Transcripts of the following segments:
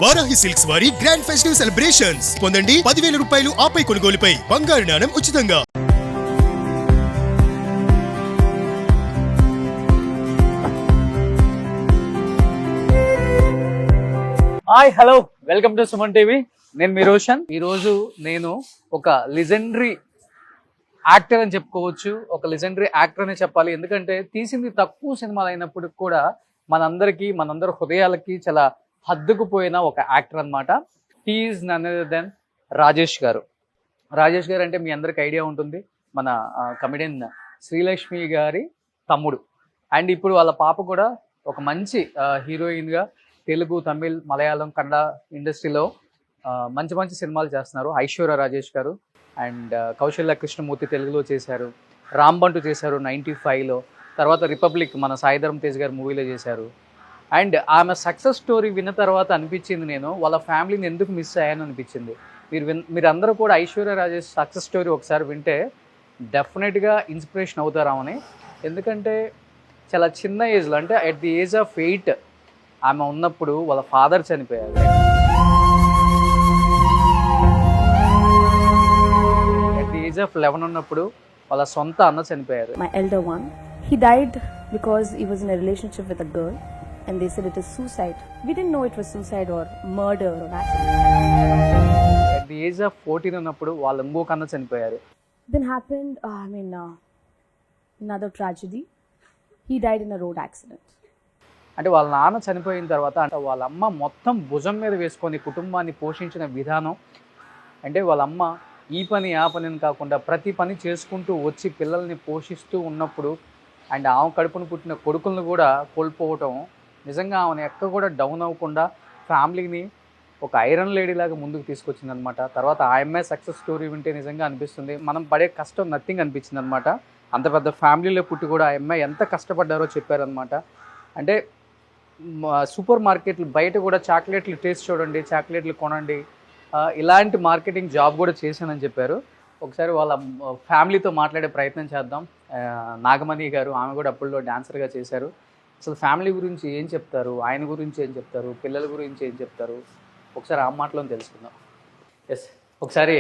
Varahi silks వారి grand festive celebrations పొందండి 10,000 రూపాయలు ఆపై కొనుగోలుపై బంగారు నాణెం ఉచితంగా. Hi hello welcome to Suman TV. నేను మీ రోషన్. ఈరోజు నేను ఒక లెజెండరీ యాక్టర్ అని చెప్పుకోవచ్చు. ఒక లెజెండరీ యాక్టర్ అనే చెప్పాలి. ఎందుకంటే తీసింది తక్కువ సినిమాలు అయినప్పటికి కూడా మనందరి హృదయాలకి చాలా హద్దుకుపోయిన ఒక యాక్టర్ అనమాట. He is none other than Rajesh గారు. రాజేష్ గారు అంటే మీ అందరికి ఐడియా ఉంటుంది, మన కమెడియన్ శ్రీలక్ష్మి గారి తమ్ముడు. అండ్ ఇప్పుడు వాళ్ళ పాప కూడా ఒక మంచి హీరోయిన్గా తెలుగు, తమిళ్, మలయాళం, కన్నడ ఇండస్ట్రీలో మంచి మంచి సినిమాలు చేస్తున్నారు. ఐశ్వర్య రాజేష్ గారు అండ్ కౌశల్య కృష్ణమూర్తి తెలుగులో చేశారు, రాంబంటు చేశారు 95లో, తర్వాత రిపబ్లిక్ మన సాయిధరం తేజ్ గారు మూవీలో చేశారు. అండ్ ఆమె సక్సెస్ స్టోరీ విన్న తర్వాత అనిపించింది, నేను వాళ్ళ ఫ్యామిలీని ఎందుకు మిస్ అయ్యాను అనిపించింది. మీరందరూ కూడా ఐశ్వర్య రాజేష్ సక్సెస్ స్టోరీ ఒకసారి వింటే డెఫినెట్గా ఇన్స్పిరేషన్ అవుతారామని. ఎందుకంటే చాలా చిన్న ఏజ్లో, అంటే అట్ ది ఏజ్ ఆఫ్ 8 ఆమె ఉన్నప్పుడు వాళ్ళ ఫాదర్ చనిపోయారు. అట్ ది ఏజ్ ఆఫ్ 11 ఉన్నప్పుడు వాళ్ళ సొంత అన్న చనిపోయారు. My elder one, he died because he was in a relationship with a girl and they said it is suicide. We didn't know it was suicide or murder or accident. At the age of 14 ఉన్నప్పుడు వాళ్ళ ఇంకొక అన్న చనిపోయారు. Then happened, another tragedy. He died in a road accident. అంటే వాళ్ళ నాన్న చనిపోయిన తర్వాత అంటే వాళ్ళ అమ్మ మొత్తం భుజం మీద వేసుకొని కుటుంబాన్ని పోషించిన విధానం, అంటే వాళ్ళ అమ్మ ఈ పని ఆ పని అని కాకుండా ప్రతి పని చేసుకుంటూ వచ్చి పిల్లల్ని పోషిస్తూ ఉన్నప్పుడు అండ్ ఆమె కడుపును పుట్టిన కొడుకులను కూడా కోల్పోవటం, నిజంగా ఆమెను ఎక్కడ కూడా డౌన్ అవ్వకుండా ఫ్యామిలీని ఒక ఐరన్ లేడీ లాగా ముందుకు తీసుకొచ్చింది అనమాట. తర్వాత ఆ అమ్మాయి సక్సెస్ స్టోరీ వింటే నిజంగా అనిపిస్తుంది, మనం పడే కష్టం నథింగ్ అనిపించింది అనమాట. అంత పెద్ద ఫ్యామిలీలో పుట్టి కూడా ఆ అమ్మాయి ఎంత కష్టపడ్డారో చెప్పారనమాట. అంటే సూపర్ మార్కెట్లు బయట కూడా చాక్లెట్లు టేస్ట్ చూడండి, చాక్లెట్లు కొనండి, ఇలాంటి మార్కెటింగ్ జాబ్ కూడా చేశానని చెప్పారు. ఒకసారి వాళ్ళ ఫ్యామిలీతో మాట్లాడే ప్రయత్నం చేద్దాం. నాగమణి గారు, ఆమె కూడా అప్పుల్లో డాన్సర్గా చేశారు. అసలు ఫ్యామిలీ గురించి ఏం చెప్తారు, ఆయన గురించి ఏం చెప్తారు, పిల్లల గురించి ఏం చెప్తారు, ఒకసారి ఆ మాటలో తెలుసుకుందాం. ఎస్, ఒకసారి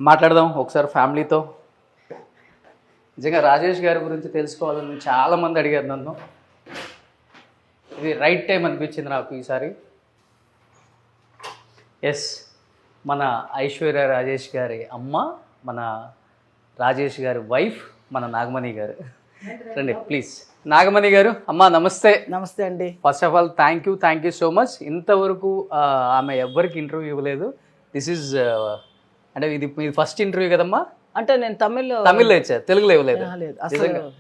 మాట్లాడదాం ఒకసారి ఫ్యామిలీతో. నిజంగా రాజేష్ గారి గురించి తెలుసుకోవాలని చాలామంది అడిగారు నన్ను. ఇది రైట్ టైం అనిపించింది నాకు ఈసారి. ఎస్, మన ఐశ్వర్య రాజేష్ గారి అమ్మ, మన రాజేష్ గారి వైఫ్, మన నాగమణి గారు. రండి ప్లీజ్. నాగమణి గారు, అమ్మ నమస్తే. నమస్తే అండి. First of all thank you so much. ఇంతవరకు ఆమె ఎవ్వరికి ఇంటర్వ్యూ ఇవ్వలేదు. దిస్ ఈజ్ అంటే ఇది మీ ఫస్ట్ ఇంటర్వ్యూ కదమ్మా? అంటే నేను తమిళ్లో ఇచ్చారు, తెలుగులో ఇవ్వలేదు.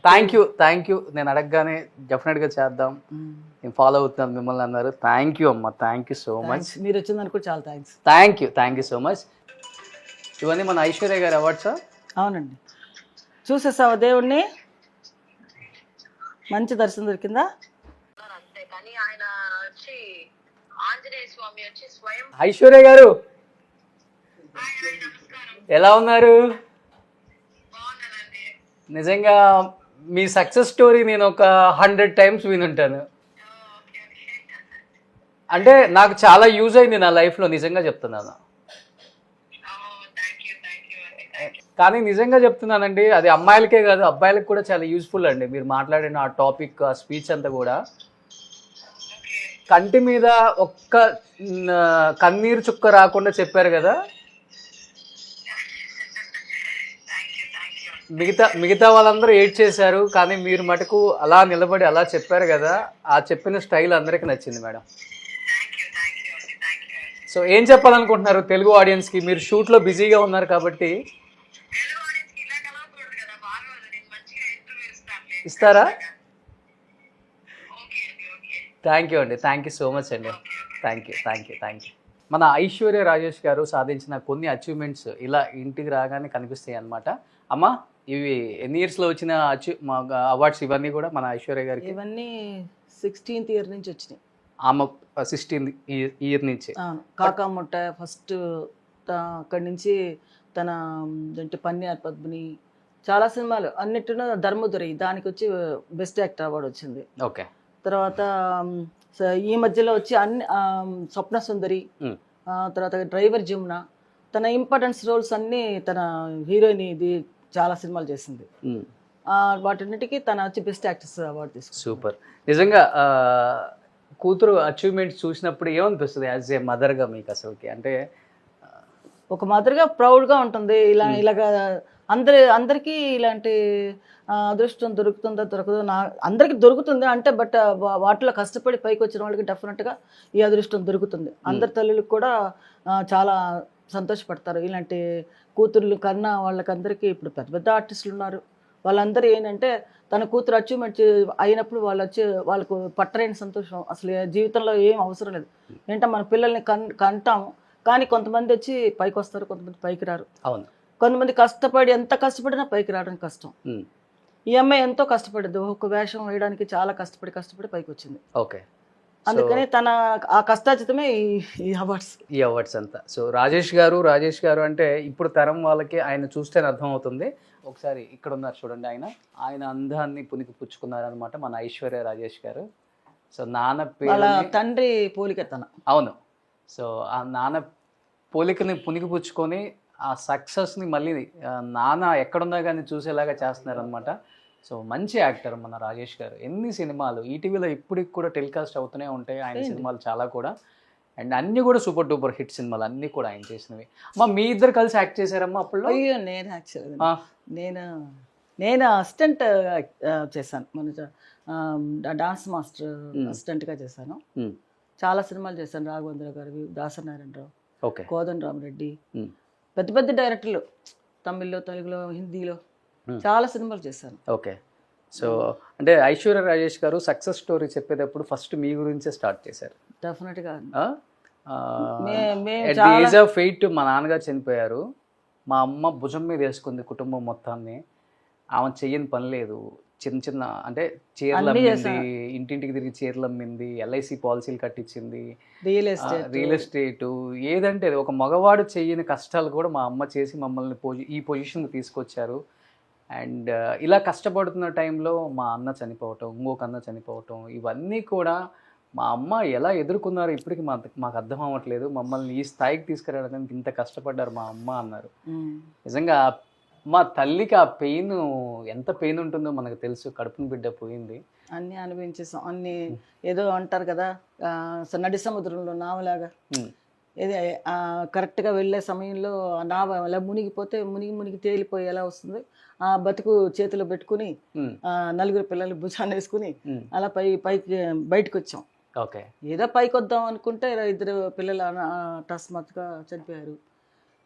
Thank you. నేను అడగగానే డెఫినెట్గా చేద్దాం, నేను ఫాలో అవుతున్నాను మిమ్మల్ని అన్నారు. థ్యాంక్ యూ అమ్మ, థ్యాంక్ యూ సో మచ్. మీరు వచ్చిందనుకో చాలా thanks. Thank you so much. ఇవన్నీ మన ఐశ్వర్య గారి అవార్డ్సా? అవునండి. చూసేసావా దేవుణ్ణి? మంచి దర్శనం దొరికిందా? ఐశ్వర్య గారు ఎలా ఉన్నారు? నిజంగా మీ సక్సెస్ స్టోరీ నేను ఒక 100 times వినుంటాను. అంటే నాకు చాలా యూజ్ అయింది నా లైఫ్లో, నిజంగా చెప్తున్నాను. కానీ నిజంగా చెప్తున్నానండి, అది అమ్మాయిలకే కాదు అబ్బాయిలకు కూడా చాలా యూజ్ఫుల్ అండి. మీరు మాట్లాడిన ఆ టాపిక్, ఆ స్పీచ్ అంతా కూడా కంటి మీద ఒక్క కన్నీరు చుక్క రాకుండా చెప్పారు కదా. మిగతా వాళ్ళందరూ ఏడ్ చేశారు, కానీ మీరు మటుకు అలా నిలబడి అలా చెప్పారు కదా. ఆ చెప్పిన స్టైల్ అందరికీ నచ్చింది మేడం. సో ఏం చెప్పాలనుకుంటున్నారు తెలుగు ఆడియన్స్కి? మీరు షూట్లో బిజీగా ఉన్నారు కాబట్టి ఇస్తారా? థ్యాంక్ యూ అండి, థ్యాంక్ యూ సో మచ్ అండి. Thank you. మన ఐశ్వర్య రాజేష్ గారు సాధించిన కొన్ని అచీవ్మెంట్స్ ఇలా ఇంటికి రాగానే కనిపిస్తాయి అన్నమాట. అమ్మ, ఇవి ఎన్ని ఇయర్స్లో వచ్చిన అవార్డ్స్ ఇవన్నీ కూడా మన ఐశ్వర్య గారికి? ఇవన్నీ 16th year నుంచి వచ్చినాయి. ఆమె 16th year నుంచి. కాకాముట్ట ఫస్ట్, అక్కడి నుంచి తన పన్నీర్ పద్మిని, చాలా సినిమాలు, అన్నిటిలో ధర్మదురై దానికి వచ్చి బెస్ట్ యాక్టర్ అవార్డు వచ్చింది. ఓకే. తర్వాత సో ఈ మధ్యలో వచ్చి అన్ని స్వప్న సుందరి, తర్వాత డ్రైవర్ జమున, తన ఇంపార్టెన్స్ రోల్స్ అన్నీ తన హీరోయిన్ ఇది చాలా సినిమాలు చేసింది. వాటన్నిటికీ తన వచ్చి బెస్ట్ యాక్ట్రెస్ అవార్డు తీసుకుంది. సూపర్. నిజంగా కూతురు అచీవ్మెంట్స్ చూసినప్పుడు ఏమనిపిస్తుంది యాజ్ ఏ మదర్గా మీకు అసలుకి? అంటే ఒక మదర్గా ప్రౌడ్గా ఉంటుంది. ఇలాగా అందరికీ ఇలాంటి అదృష్టం దొరుకుతుందో దొరకదో అందరికీ దొరుకుతుంది అంటే, బట్ వాటిలో కష్టపడి పైకి వచ్చిన వాళ్ళకి డెఫినెట్గా ఈ అదృష్టం దొరుకుతుంది. అందరి తల్లులకు కూడా చాలా సంతోషపడతారు ఇలాంటి కూతుర్లు కన్నా. వాళ్ళకందరికీ ఇప్పుడు పెద్ద పెద్ద ఆర్టిస్టులు ఉన్నారు, వాళ్ళందరూ ఏంటంటే తన కూతురు అచీవ్మెంట్ అయినప్పుడు వాళ్ళకు పట్టలేని సంతోషం. అసలు జీవితంలో ఏం అవసరం లేదు. ఏంటంటే మన పిల్లల్ని కంటాము, కానీ కొంతమంది వచ్చి పైకి వస్తారు, కొంతమంది పైకి రారు. అవును, కొంతమంది ఎంత కష్టపడినా పైకి రావడం కష్టం. ఈ అమ్మాయి ఎంతో కష్టపడింది, ఒక వేషం వేయడానికి చాలా కష్టపడి పైకి వచ్చింది. ఓకే, అందుకని తన ఆ కష్టాచితమే ఈ అవార్డ్స్ అంతా. సో రాజేష్ గారు అంటే ఇప్పుడు తరం వాళ్ళకి ఆయన చూస్తేనే అర్థం అవుతుంది. ఒకసారి ఇక్కడ ఉన్నారు చూడండి, ఆయన అందాన్ని పునికి పుచ్చుకున్నారనమాట మన ఐశ్వర్య రాజేష్ గారు. సో నాన్న వాళ్ళ పేరు తండ్రి పోలిక తన. అవును. సో ఆ నాన్న పోలికని పునికి పుచ్చుకొని ఆ సక్సెస్ని మళ్ళీ నాన్న ఎక్కడున్నా కానీ చూసేలాగా చేస్తున్నారనమాట. సో మంచి యాక్టర్ మన రాజేష్ గారు. ఎన్ని సినిమాలు ఈటీవీలో ఇప్పటికి కూడా టెలికాస్ట్ అవుతూనే ఉంటాయి ఆయన సినిమాలు చాలా కూడా. అండ్ అన్నీ కూడా సూపర్ డూపర్ హిట్ సినిమాలు అన్నీ కూడా ఆయన చేసినవి. అమ్మా మీ ఇద్దరు కలిసి యాక్ట్ చేశారమ్మా అప్పుడు? అయ్యో నేను యాక్చువల్ నేను అసిస్టెంట్ చేశాను, మన డాన్స్ మాస్టర్ అసిస్టెంట్గా చేశాను. చాలా సినిమాలు చేశాను, రాఘవేంద్ర గారు, దాసనారాయణరావు, కోదండ రామరెడ్డి, పెద్ద పెద్ద డైరెక్టర్లు, తమిళ్లో, తెలుగులో, హిందీలో చాలా సినిమాలు చేశాను. ఓకే. సో అంటే ఐశ్వర్య రాజేష్ గారు సక్సెస్ స్టోరీ చెప్పేటప్పుడు ఫస్ట్ మీ గురించే స్టార్ట్ చేశారు. డెఫినెట్గా ఏజ్ ఆఫ్ 8 మా నాన్నగారు చనిపోయారు. మా అమ్మ భుజం మీద వేసుకుంది కుటుంబం మొత్తాన్ని. ఆమె చెయ్యని పని లేదు. చిన్న అంటే చీరలు అమ్మింది, ఇంటింటికి తిరిగి చీరలు అమ్మింది, ఎల్ఐసి పాలసీలు కట్టించింది, రియల్ ఎస్టేట్, ఏదంటే ఒక మగవాడు చెయ్యని కష్టాలు కూడా మా అమ్మ చేసి మమ్మల్ని ఈ పొజిషన్కి తీసుకొచ్చారు. అండ్ ఇలా కష్టపడుతున్న టైంలో మా అన్న చనిపోవటం, ఇంకొక అన్న చనిపోవటం, ఇవన్నీ కూడా మా అమ్మ ఎలా ఎదుర్కొన్నారో ఇప్పటికి మాకు అర్థం అవ్వట్లేదు. మమ్మల్ని ఈ స్థాయికి తీసుకురావడానికి ఇంత కష్టపడ్డారు మా అమ్మ అన్నారు. నిజంగా మా తల్లికి ఆ పెయిన్, ఎంత పెయిన్ ఉంటుందో మనకు తెలుసు. కడుపుని బిడ్డ పోయింది, అన్నీ అనుభవించేసాం. అన్నీ ఏదో అంటారు కదా, నడి సముద్రంలో నావలాగా. ఇది కరెక్ట్గా వెళ్ళే సమయంలో ఆ నావ అలా మునిగిపోతే మునిగి తేలిపోయి ఎలా వస్తుంది, ఆ బతుకు చేతిలో పెట్టుకుని నలుగురు పిల్లలు భుజాన్ని వేసుకుని అలా పైకి బయటకు వచ్చాం. ఓకే, ఏదో పైకి వద్దాం అనుకుంటే 2 పిల్లలు అకస్మాత్తుగా చనిపోయారు.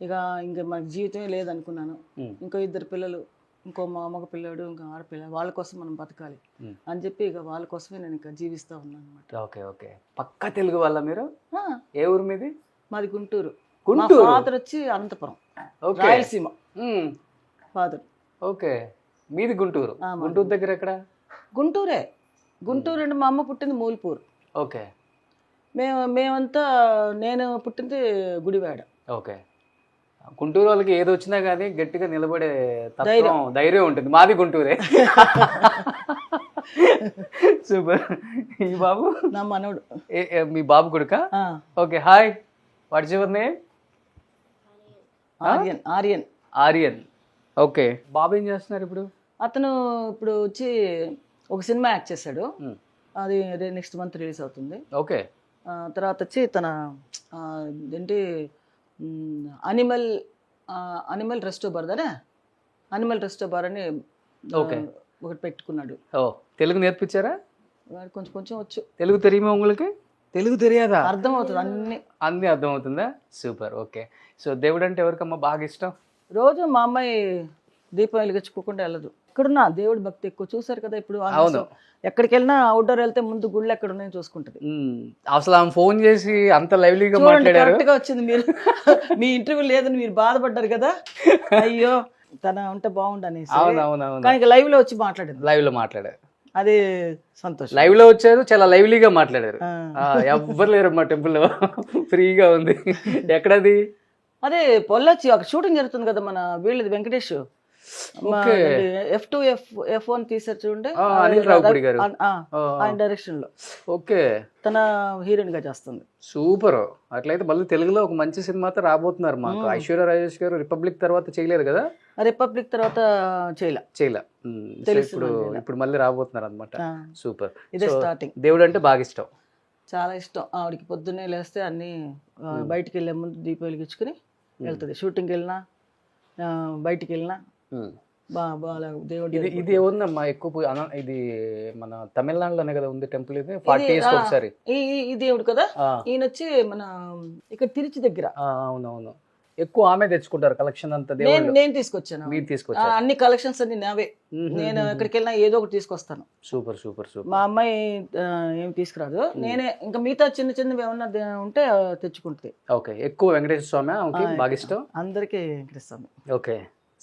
ఇక ఇంకా మనకి జీవితమే లేదనుకున్నాను. ఇంకో 2 పిల్లలు, ఇంకో మగ పిల్లాడు, ఇంకా ఆడపిల్ల, వాళ్ళ కోసం మనం బతకాలి అని చెప్పి ఇక వాళ్ళ కోసమే నేను ఇంకా జీవిస్తూ ఉన్నాను అనమాట. Okay okay. పక్కా తెలుగు వాళ్ళ మీరు? ఏ ఊరు మీది? మాది గుంటూరు. ఫాదర్ వచ్చి అనంతపురం, రాయలసీమ ఫాదర్. ఓకే, మీది గుంటూరు. గుంటూరు దగ్గర ఎక్కడ? గుంటూరు అంటే మా అమ్మ పుట్టింది మూల్పూర్. ఓకే. మేమంతా నేను పుట్టింది గుడివాడ. ఓకే. గుంటూరు వాళ్ళకి ఏది వచ్చినా కానీ గట్టిగా నిలబడే ధైర్యం ఉంటుంది. మాది గుంటూరే. సూపర్. ఈ బాబు నా మనవడు. మీ బాబు కొడుకా? Okay. Hi, what's your name? Aryan. Okay. బాబు ఏం చేస్తున్నారు ఇప్పుడు? అతను ఇప్పుడు వచ్చి ఒక సినిమా యాక్ట్ చేశాడు, అది నెక్స్ట్ మంత్ రిలీజ్ అవుతుంది. ఓకే. తర్వాత వచ్చి తన ఏంటి అనిమల్ రెస్టో బార్ అని ఒకటి పెట్టుకున్నాడు. తెలుగు నేర్పించారా? కొంచెం వచ్చు. తెలుగు తెలియమా உங்களுக்கு? తెలుగు తెలియదా? అర్థం అవుతుంది, అన్నీ అర్థం అవుతుందా? సూపర్. ఓకే. సో దేవుడు అంటే ఎవరికమ్మా బాగా ఇష్టం? రోజు మా అమ్మాయి దీపం వెలిగించుకోకుండా వెళ్ళదు. ఇక్కడున్నా దేవుడి భక్తి ఎక్కువ, చూసారు కదా ఇప్పుడు. అవును, ఎక్కడికి వెళ్ళినా అవుట్డోర్ వెళ్తే ముందు గుళ్ళు ఎక్కడ ఉన్నాయో చూసుకుంటది. అసలు ఆమె ఫోన్ చేసి అంత లైవ్లీగా మాట్లాడారు. కరెక్ట్గా వచ్చింది. మీరు మీ ఇంటర్వ్యూ లేదని మీరు బాధపడ్డారు కదా, అయ్యో తన ఉంటే బాగుండు అనేసి. కానీ లైవ్ లో వచ్చి మాట్లాడారు. లైవ్ లో మాట్లాడారు, అది సంతోషం. లైవ్ లో వచ్చారు, చాలా లైవ్లీగా మాట్లాడారు. ఎవ్వరు లేరు మా టెంపుల్ లో, ఫ్రీగా ఉంది. ఎక్కడది? అదే పొల్లొచ్చి ఒక షూటింగ్ జరుగుతుంది కదా మన వీళ్ళది, వెంకటేష్ ఓకే. F2 F1 తీసారు చూడండి, అనిల్ రావుపూడి గారు. ఆయన డైరెక్షన్ లో ఓకే, తన హీరోయిన్ గా చేస్తుంది. సూపర్. అట్లయితే మళ్ళీ తెలుగులో ఒక మంచి సినిమాతో రాబోతున్నారు మాకు. ఐశ్వర్య రాజేష్ గారు రిపబ్లిక్ తర్వాత చేయలేదు కదా, రిపబ్లిక్ తర్వాత చేయలే. ఇప్పుడు ఇప్పుడు మళ్ళీ రాబోతున్నారు అనమాట. సూపర్. ఇదే స్టార్టింగ్. దేవుడు అంటే బాగా ఇష్టం. చాలా ఇష్టం ఆవిడకి. పొద్దున్నే లేస్తే అన్ని బయటికి వెళ్ళే ముందు దీపం వెలిగించుకుని వెళ్తుంది. షూటింగ్కి వెళ్ళినా బయటికి వెళ్ళినా బాగా దేవుడి ఇది ఏముందమ్మా ఎక్కువ ఇది మన తమిళనాడులోనే కదా ఉంది టెంపుల్. ఇది 40 years ఒకసారి ఈ దేవుడు కదా. ఈయన వచ్చి మన ఇక్కడ తిరుచి దగ్గర. అవునవును, ఎక్కువ ఆమె తెచ్చుకుంటారు కలెక్షన్ అంతా. నేను తీసుకొచ్చాను. మీరు తీసుకొచ్చారు? అన్ని కలెక్షన్స్ అన్ని నావే. నేను ఎక్కడికి వెళ్ళినా ఏదో ఒకటి తీసుకొస్తాను. Super super super. మా అమ్మాయి ఏం తీసుకురాదు. నేనే ఇంకా మిగతా చిన్న చిన్నవి ఏమన్నా ఉంటే తెచ్చుకుంటుంది. ఓకే, ఎక్కువ వెంకటేశ్వర స్వామి బాగా ఇష్టం అందరికీ Venkateswara Swamy. Okay,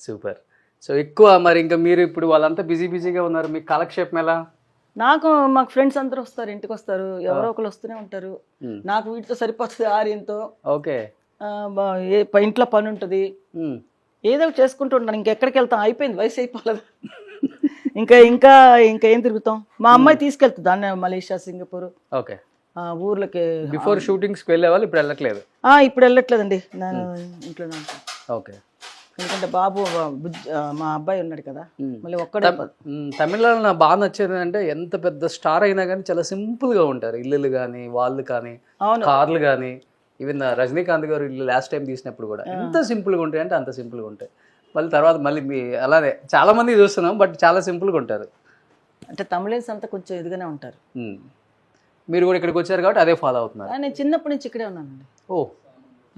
super. So ఎక్కువ మరి ఇంకా మీరు ఇప్పుడు వాళ్ళంతా బిజీగా ఉన్నారు, మీకు కాలక్షేపం ఎలా? మాకు ఫ్రెండ్స్ అందరూ వస్తారు, ఇంటికి వస్తారు, ఎవరో ఒకరు వస్తూనే ఉంటారు. నాకు వీటితో సరిపోతుంది ఆర్యంతో. ఓకే, ఇంట్లో పని ఉంటుంది, ఏదో చేసుకుంటూ ఉంటాను. ఇంకెక్కడికి వెళ్తాం, అయిపోయింది, వయసు అయిపోలేదు. ఇంకా ఇంకా ఇంకా ఏం తిరుగుతాం. మా అమ్మాయి తీసుకెళ్తుంది దాన్ని మలేషియా, సింగపూర్, ఓకే, ఊర్లకి. బిఫోర్ షూటింగ్స్కి వెళ్ళేవాళ్ళు, ఇప్పుడు వెళ్ళట్లేదు? ఇప్పుడు వెళ్ళట్లేదండి, నేను ఇంట్లోనే ఉంటాను. ఓకే, ఎందుకంటే బాబు మా అబ్బాయి ఉన్నాడు కదా, మళ్ళీ ఒక్కడే. తమిళనాడు నాకు బాగా నచ్చేది అంటే ఎంత పెద్ద స్టార్ అయినా కానీ చాలా సింపుల్గా ఉంటారు. ఇల్లులు కానీ వాళ్ళు కానీ కార్లు కానీ, ఈవెన్ రజనీకాంత్ గారు ఇల్లు లాస్ట్ టైం తీసినప్పుడు కూడా ఎంత సింపుల్గా ఉంటాయి అంటే అంత సింపుల్గా ఉంటాయి. మళ్ళీ తర్వాత మళ్ళీ అలానే చాలా మంది చూస్తున్నాం, బట్ చాలా సింపుల్గా ఉంటారు. అంటే తమిళన్స్ అంతా కొంచెం ఎదుగానే ఉంటారు. మీరు కూడా ఇక్కడికి వచ్చారు కాబట్టి అదే ఫాలో అవుతున్నారు? నేను చిన్నప్పటి నుంచి ఇక్కడే ఉన్నానండి. ఓ,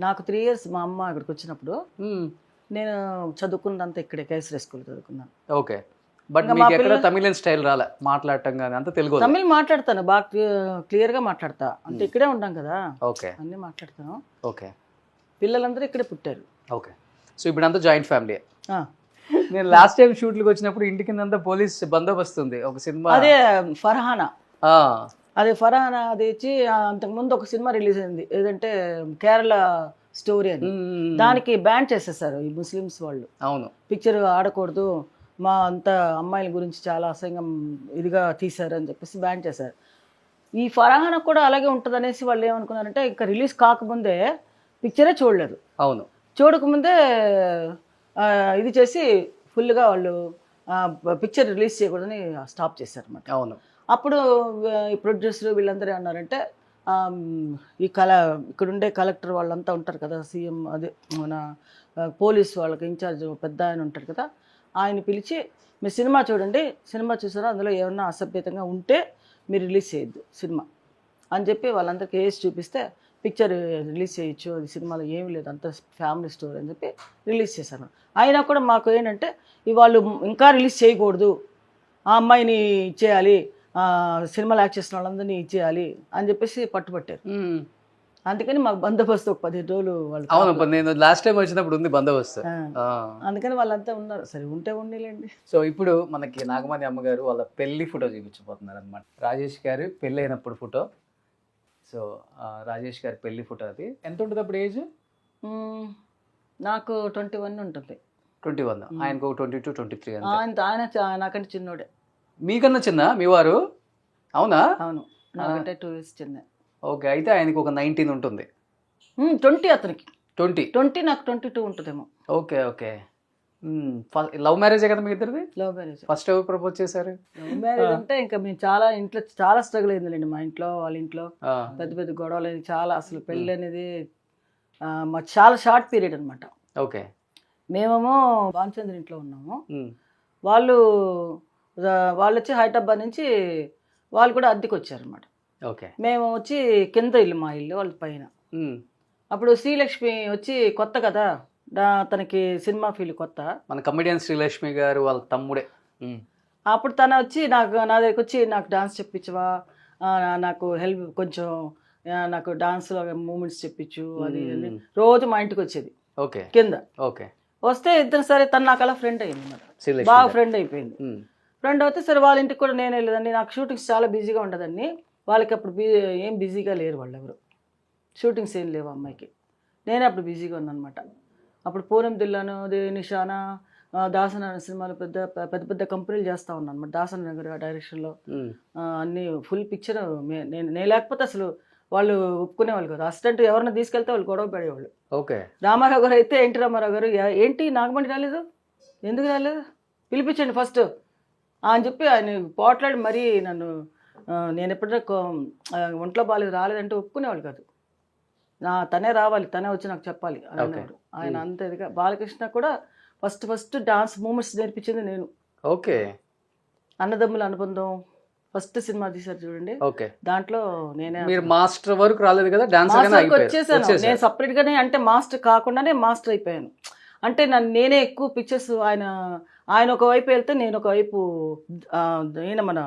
నాకు 3 years మా అమ్మ ఇక్కడికి వచ్చినప్పుడు నేను చదువుకున్నదంతా ఇక్కడే, కేసరి స్కూల్ చదువుకున్నాను. ఓకే, బట్ మీకు ఎక్కడ తమిళన్ స్టైల్ రాలే మాట్లాడటం కానీ? అంత తెలుగు? తమిళ్ మాట్లాడతాను, బాగా క్లియర్గా మాట్లాడతా. అంటే ఇక్కడే ఉంటాం కదా, ఓకే, అన్నీ మాట్లాడతాను. ఓకే, పిల్లలందరూ ఇక్కడే పుట్టారు. ఓకే. సో ఇప్పుడు అంతా జాయింట్ ఫ్యామిలీ? నేను లాస్ట్ టైం షూట్లకు వచ్చినప్పుడు ఇంటి కింద పోలీస్ బందోబస్తు ఉంది. ఒక సినిమా అదే ఫర్హానా, అది ఇచ్చి అంతకుముందు ఒక సినిమా రిలీజ్ అయింది, ఏదంటే కేరళ స్టోరీ అని. దానికి బ్యాన్ చేసేసారు ఈ ముస్లిమ్స్ వాళ్ళు. అవును, పిక్చర్ ఆడకూడదు, మా అంత అమ్మాయిల గురించి చాలా అసహ్యం ఇదిగా తీశారు అని చెప్పేసి బ్యాన్ చేశారు. ఈ ఫర్హానా కూడా అలాగే ఉంటుంది అనేసి వాళ్ళు ఏమనుకున్నారంటే, ఇంకా రిలీజ్ కాకముందే పిక్చరే చూడలేదు. అవును, చూడకముందే ఇది చేసి ఫుల్గా వాళ్ళు పిక్చర్ రిలీజ్ చేయకూడదని స్టాప్ చేశారు అన్నమాట. అవును. అప్పుడు ఈ ప్రొడ్యూసర్ వీళ్ళందరూ ఏమన్నారంటే, ఇక్కడుండే కలెక్టర్ వాళ్ళంతా ఉంటారు కదా, సీఎం అదే మన పోలీస్ వాళ్ళకి ఇన్ఛార్జ్ పెద్ద ఆయన ఉంటారు కదా, ఆయన పిలిచి మీరు సినిమా చూడండి, సినిమా చూసారా, అందులో ఏమన్నా అసభ్యతంగా ఉంటే మీరు రిలీజ్ చేయొద్దు సినిమా అని చెప్పి వాళ్ళందరికీ వేసి చూపిస్తే పిక్చర్ రిలీజ్ చేయొచ్చు, అది సినిమాలో ఏమీ లేదు, అంత ఫ్యామిలీ స్టోరీ అని చెప్పి రిలీజ్ చేశారు. అయినా కూడా మాకు ఏంటంటే వాళ్ళు ఇంకా రిలీజ్ చేయకూడదు, ఆ అమ్మాయిని ఇచ్చేయాలి, సినిమాలు యాక్ట్ చేసిన వాళ్ళందరినీ ఇచ్చేయాలి అని చెప్పేసి పట్టుబట్టారు. అందుకని మాకు బందోబస్తు ఒక 15 రోజులు వాళ్ళు. అవును, నేను లాస్ట్ టైం వచ్చినప్పుడు ఉంది బందోబస్తు. అందుకని వాళ్ళంతా ఉన్నారు, సరే ఉంటే ఉండేలేండి. సో ఇప్పుడు మనకి నాగమణి అమ్మగారు వాళ్ళ పెళ్లి ఫోటో చూపించబోతున్నారు అనమాట. రాజేష్ గారు పెళ్ళి అయినప్పుడు ఫోటో. సో రాజేష్ గారి పెళ్లి ఫోటో. అది ఎంత ఉంటుంది అప్పుడు ఏజ్? నాకు 21 ఉంటుంది. 21. ఆయనకు 22, 23. ఆయన నాకంటే చిన్నోడే. మీకన్నా చిన్న మీ వారు? అవునా? అవును, నాకంటే 2 years చిన్న. ఓకే, అయితే ఆయనకు ఒక 19 ఉంటుంది. 20 అతనికి. 20 నాకు 22 ఉంటుందేమో. Okay okay. లవ్ మ్యారేజే కదా మీ ఇద్దరిది? Love marriage. ఫస్ట్ ఎవరు ప్రపోజ్ చేశారు? లవ్ మ్యారేజ్ అంటే ఇంకా మేము ఇంట్లో చాలా స్ట్రగుల్ అయిందండి. మా ఇంట్లో వాళ్ళ ఇంట్లో పెద్ద పెద్ద గొడవలు అనేది చాలా. అసలు పెళ్ళి అనేది మాకు చాలా షార్ట్ పీరియడ్ అనమాట. ఓకే. మేమేమో భానుచంద్ర ఇంట్లో ఉన్నాము, వాళ్ళు వచ్చి హైదరాబాద్ నుంచి వాళ్ళు కూడా అద్దెకి వచ్చారనమాట. ఓకే. మేము వచ్చి కింద ఇల్లు, మా ఇల్లు వాళ్ళ పైన. అప్పుడు శ్రీలక్ష్మి వచ్చి కొత్త కదా, తనకి సినిమా ఫీల్డ్ కొత్త. మన కమెడియన్ శ్రీలక్ష్మి గారు వాళ్ళ తమ్ముడే. అప్పుడు తన వచ్చి నా దగ్గరికి వచ్చి నాకు డాన్స్ చెప్పించవా, నాకు హెల్ప్ కొంచెం, నాకు డాన్స్లో మూమెంట్స్ చెప్పించు అది రోజు మా ఇంటికి వచ్చేది. ఓకే. కింద. ఓకే. వస్తే ఇద్దరు సరే, తను నాకు అలా ఫ్రెండ్ అయింది అన్నమాట, బాగా ఫ్రెండ్ అయిపోయింది. ఫ్రెండ్ అయితే సరే వాళ్ళ ఇంటికి కూడా నేను వెళ్ళేదండి. నాకు షూటింగ్స్ చాలా బిజీగా ఉండదండి, వాళ్ళకి అప్పుడు ఏం బిజీగా లేరు వాళ్ళు ఎవరు, షూటింగ్స్ ఏం లేవు అమ్మాయికి. నేనే అప్పుడు బిజీగా ఉన్నాను అనమాట. అప్పుడు పూనం దిల్లాను, నిషానా, దాసనారాయణ సినిమాలు పెద్ద పెద్ద పెద్ద కంపెనీలు చేస్తూ ఉన్నాను అనమాట. దాసనారాయణ గారి డైరెక్షన్లో అన్ని ఫుల్ పిక్చర్ నేను లేకపోతే అసలు వాళ్ళు ఒప్పుకునేవాళ్ళు కాదు. అసిస్టెంట్ ఎవరైనా తీసుకెళ్తే వాళ్ళు గొడవ పడేవాళ్ళు. ఓకే. రామారావు గారు అయితే ఎన్టీ రామారావు గారు ఏంటి నాగమణి రాలేదు, ఎందుకు రాలేదు, పిలిపించండి ఫస్ట్ అని చెప్పి ఆయన పోట్లాడి మరీ నన్ను నేను ఎప్పుడైనా ఒంట్లో బాగాలేదు రాలేదంటే ఒప్పుకునేవాళ్ళు కాదు. తనే రావాలి, తనే వచ్చి నాకు చెప్పాలి అనేవారు ఆయన. అంత ఇదిగా బాలకృష్ణ కూడా ఫస్ట్ డాన్స్ మూమెంట్స్ నేర్పించింది నేను. ఓకే. అన్నదమ్ముల అనుబంధం ఫస్ట్ సినిమా తీశారు చూడండి, ఓకే. దాంట్లో నేనే. మీరు మాస్టర్ వరకు రాలేదు కదా, డాన్స్ వచ్చేసాను నేను సపరేట్ గానే. అంటే మాస్టర్ కాకుండానే మాస్టర్ అయిపోయాను. అంటే నేనే ఎక్కువ పిక్చర్స్ ఆయన ఒక వైపు వెళ్తే నేను ఒక వైపు మన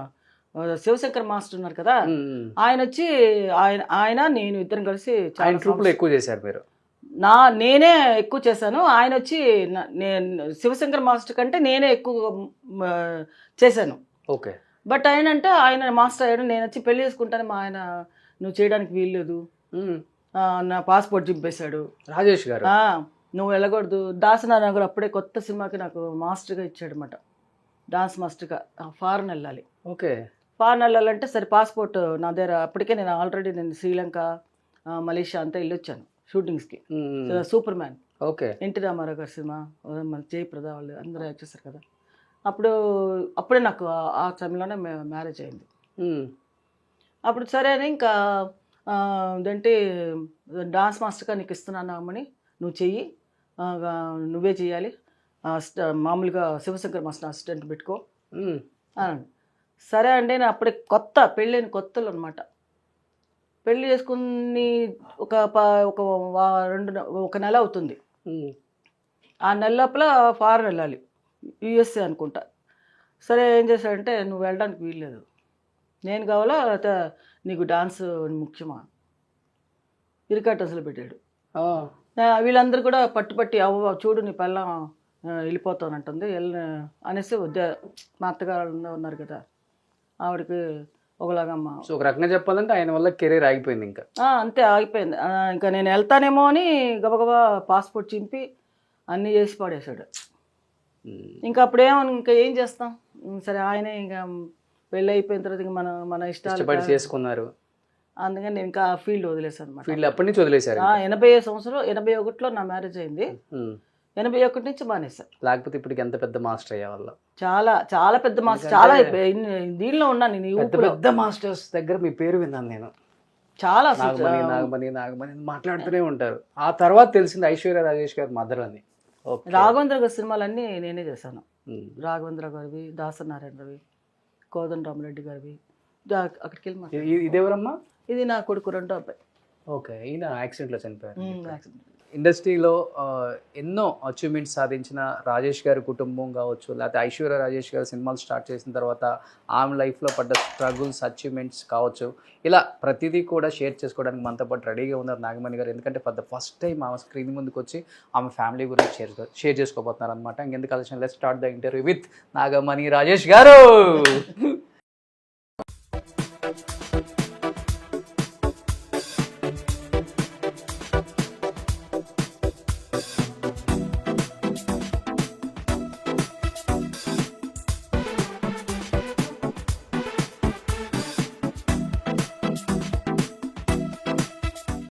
శివశంకర్ మాస్టర్ ఉన్నారు కదా, ఆయన వచ్చి ఆయన నేను ఇద్దరం కలిసి ట్రూప్లో ఎక్కువ చేశారు మీరు. నేనే ఎక్కువ చేశాను. ఆయన వచ్చి నేను శివశంకర్ మాస్టర్ కంటే నేనే ఎక్కువ చేశాను. ఓకే. బట్ ఆయన మాస్టర్ అయ్యాడు, నేను వచ్చి పెళ్లి చేసుకుంటాను, మా ఆయన నువ్వు చేయడానికి వీల్లేదు, నా పాస్పోర్ట్ చింపేశాడు రాజేష్ గారు, నువ్వు వెళ్ళకూడదు. దాసనారాయణ గారు అప్పుడే కొత్త సినిమాకి నాకు మాస్టర్గా ఇచ్చాడు అనమాట, డాన్స్ మాస్టర్గా. ఫారెన్ వెళ్ళాలి. ఓకే. ఫారెన్ వెళ్ళాలంటే సరే పాస్పోర్ట్ నా దగ్గర అప్పటికే నేను ఆల్రెడీ శ్రీలంక మలేషియా అంతా వెళ్ళొచ్చాను షూటింగ్స్కి. Super man, okay, NT Rama Rao గారి సినిమా, మన జయప్రద వాళ్ళు అందరూ యాక్ట్ చేస్తారు కదా. అప్పుడే నాకు ఆ టైంలోనే మ్యారేజ్ అయింది. అప్పుడు సరే అని ఇంకా ఏంటి డాన్స్ మాస్టర్గా నీకు ఇస్తున్నాను అమ్మని, నువ్వు చెయ్యి, నువ్వే చెయ్యాలి, మామూలుగా శివశంకర్ మాస్టర్ అసిస్టెంట్ పెట్టుకో అని. సరే అండి. నేను అప్పుడే పెళ్ళైన కొత్తలు అనమాట. పెళ్ళి చేసుకుని ఒక నెల అవుతుంది. ఆ నెల లోపల ఫారెన్ వెళ్ళాలి, యుఎస్ఏ అనుకుంటా. సరే ఏం చేశాడంటే నువ్వు వెళ్ళడానికి వీల్లేదు, నేను కావాలా లేకపోతే నీకు డాన్స్ ముఖ్యమా, ఇరికాట్ అసలు పెట్టాడు. వీళ్ళందరూ కూడా పట్టుపట్టి అవ్వ చూడు నీ పిల్ల వెళ్ళిపోతానంటుంది అనేసి మా అత్తగారు ఉన్నారు కదా, ఆవిడకి ఒకలాగమ్మ. సో ఒక రకంగా చెప్పాలంటే ఆయన వల్ల కెరీర్ ఆగిపోయింది. ఇంకా అంతే ఆగిపోయింది. ఇంకా నేను వెళ్తానేమో అని గబగబా పాస్పోర్ట్ చింపి అన్నీ చేసి పడేశాడు. ఇంకా ఇంకా ఏం చేస్తాం, సరే ఆయనే ఇంకా పెళ్ళి అయిపోయిన తర్వాత ఇంకా మన ఇష్టాలు చేసుకున్నారు. అందుకని నేను ఇంకా ఫీల్డ్ వదిలేసాను అనమాట. ఫీల్డ్ అప్పటి నుంచి వదిలేశారు. 81లో నా మ్యారేజ్ అయింది. 81 నుంచి మానేసా. లేకపోతే ఇప్పటికి ఎంత పెద్ద మాస్టర్ అయ్యే వాళ్ళ, చాలా చాలా పెద్ద మాస్టర్, చాలా దీనిలో ఉన్నాను నేను. పెద్ద మాస్టర్స్ దగ్గర మీ పేరు విన్నాను నేను. చాలా నాగమణి మాట్లాడుతూనే ఉంటారు. ఆ తర్వాత తెలిసింది ఐశ్వర్య రాజేష్ గారు మదర్ అని. రాఘవేంద్ర గారి సినిమాలన్నీ నేనే చేశాను. రాఘవేంద్ర గారివి, దాసనారాయణ గారివి, కోదండరామరెడ్డి గారివి. అక్కడికి వెళ్ళి ఇదేవరమ్మా? ఇది నా కొడుకు రెండో అబ్బాయి. ఓకే. ఈయన యాక్సిడెంట్లో చనిపోయారు. ఇండస్ట్రీలో ఎన్నో అచీవ్మెంట్స్ సాధించిన రాజేష్ గారి కుటుంబం కావచ్చు, లేకపోతే ఐశ్వర్య రాజేష్ గారు సినిమాలు స్టార్ట్ చేసిన తర్వాత ఆమె లైఫ్లో పడ్డ స్ట్రగుల్స్, అచీవ్మెంట్స్ కావచ్చు, ఇలా ప్రతిదీ కూడా షేర్ చేసుకోవడానికి మనతో పాటు రెడీగా ఉన్నారు నాగమణి గారు. ఎందుకంటే ఫస్ట్ టైం ఆమె స్క్రీన్ ముందుకు వచ్చి ఆమె ఫ్యామిలీ గురించి షేర్ చేసుకోబోతున్నారు అనమాట. ఇంకెందుకు ఆలోచన, let's start the interview with Nagamani Rajesh గారు.